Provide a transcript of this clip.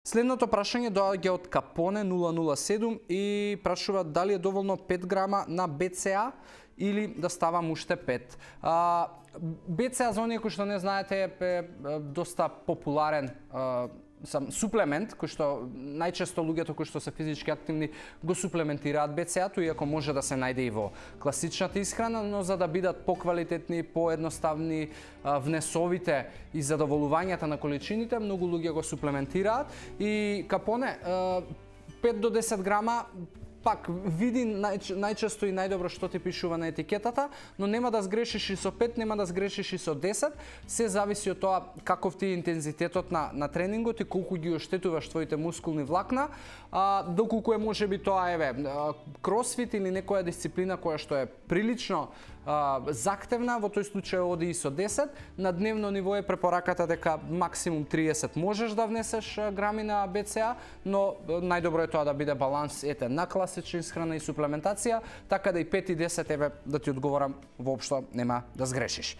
Следното прашање доаѓа од Капоне 007 и прашува дали е доволно 5 грама на БЦА или да ставам уште 5. БЦА, за оние кои што не знаете, е доста популарен суплемент кој што најчесто луѓето кои што се физички активни го суплементираат БЦА-то, иако може да се најде и во класичната исхрана, но за да бидат поквалитетни, поедноставни внесовите и задоволувањата на количините, многу луѓе го суплементираат и Капоне 5 до 10 грама пак види најчесто и најдобро што ти пишува на етикетата, но нема да сгрешиш и со 5, нема да сгрешиш и со 10. Се зависи од тоа каков ти е интензитетот на тренингот и колку ги оштетуваш твоите мускулни влакна, доколку е можеби тоа кросфит или некоја дисциплина која што е прилично захтевна, во тој случај оди и со 10. На дневно ниво е препораката дека максимум 30 можеш да внесеш грами на БЦА, но најдобро е тоа да биде баланс на класична исхрана и суплементација, така да и 5 и 10 да ти одговорам, воопшто нема да сгрешиш.